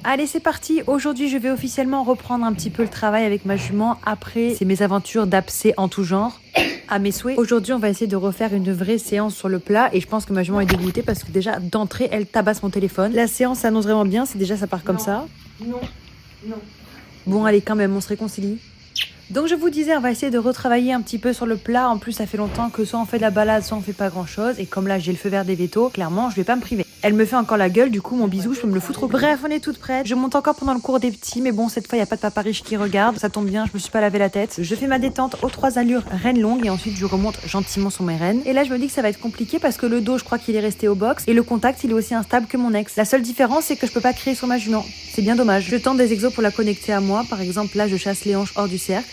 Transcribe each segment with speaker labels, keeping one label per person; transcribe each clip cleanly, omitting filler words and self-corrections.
Speaker 1: Allez, c'est parti. Aujourd'hui, je vais officiellement reprendre un petit peu le travail avec ma jument après ces mésaventures d'abcès en tout genre. À mes souhaits. Aujourd'hui, on va essayer de refaire une vraie séance sur le plat et je pense que ma jument est dégoûtée parce que déjà d'entrée, elle tabasse mon téléphone. La séance s'annonce vraiment bien, c'est déjà ça part comme ça.
Speaker 2: Non.
Speaker 1: Bon, allez, quand même, on se réconcilie. Donc je vous disais, on va essayer de retravailler un petit peu sur le plat. En plus, ça fait longtemps que soit on fait de la balade, soit on fait pas grand chose. Et comme là, j'ai le feu vert des vétos, clairement, je vais pas me priver. Elle me fait encore la gueule, du coup, mon bisou, je peux me le foutre au cul. Bref, on est toute prête. Je monte encore pendant le cours des petits, mais bon, cette fois, il y a pas de papa riche qui regarde. Ça tombe bien, je me suis pas lavé la tête. Je fais ma détente aux 3 allures reine longue et ensuite je remonte gentiment sur mes rênes. Et là, je me dis que ça va être compliqué parce que le dos, je crois qu'il est resté au box et le contact, il est aussi instable que mon ex. La seule différence, c'est que je peux pas crier sur ma jument. C'est bien dommage. Je tente des exos pour la connecter à moi. Par exemple, là, je chasse les hanches hors du cercle.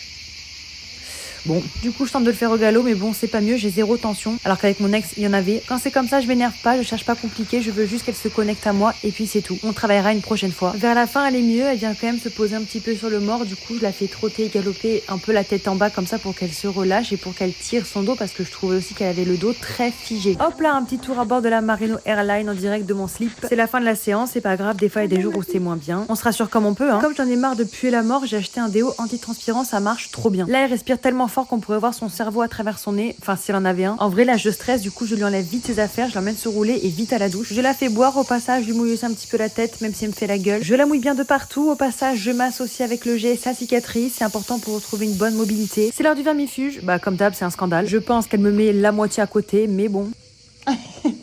Speaker 1: Bon, du coup, je tente de le faire au galop, mais bon, c'est pas mieux, j'ai zéro tension. Alors qu'avec mon ex, il y en avait. Quand c'est comme ça, je m'énerve pas, je cherche pas compliqué, je veux juste qu'elle se connecte à moi, et puis c'est tout. On travaillera une prochaine fois. Vers la fin, elle est mieux, elle vient quand même se poser un petit peu sur le mort, du coup, je la fais trotter, galoper un peu la tête en bas, comme ça, pour qu'elle se relâche et pour qu'elle tire son dos, parce que je trouvais aussi qu'elle avait le dos très figé. Hop là, un petit tour à bord de la Marino Airline en direct de mon slip. C'est la fin de la séance, c'est pas grave, des fois, il y a des jours où c'est moins bien. On se rassure comme on peut, hein. Comme j'en ai marre de puer la mort, j'ai acheté un déo antitranspirant, ça marche trop bien. Là, elle respire tellement fort qu'on pourrait voir son cerveau à travers son nez, enfin si elle en avait un. En vrai là je stresse, du coup je lui enlève vite ses affaires, je l'emmène se rouler et vite à la douche. Je la fais boire, au passage je lui mouille aussi un petit peu la tête même si elle me fait la gueule. Je la mouille bien de partout, au passage je m'associe avec le jet sa cicatrice, c'est important pour retrouver une bonne mobilité. C'est l'heure du vermifuge, bah comme d'hab c'est un scandale. Je pense qu'elle me met la moitié à côté mais bon.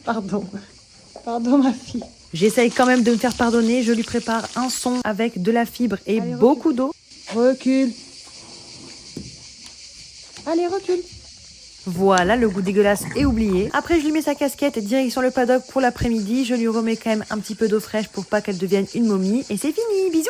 Speaker 2: Pardon ma fille.
Speaker 1: J'essaye quand même de me faire pardonner, je lui prépare un son avec de la fibre et
Speaker 2: Allez,
Speaker 1: beaucoup d'eau.
Speaker 2: Recule. Allez, recule.
Speaker 1: Voilà, le goût dégueulasse est oublié. Après, je lui mets sa casquette direct sur le paddock pour l'après-midi. Je lui remets quand même un petit peu d'eau fraîche pour pas qu'elle devienne une momie. Et c'est fini, bisous!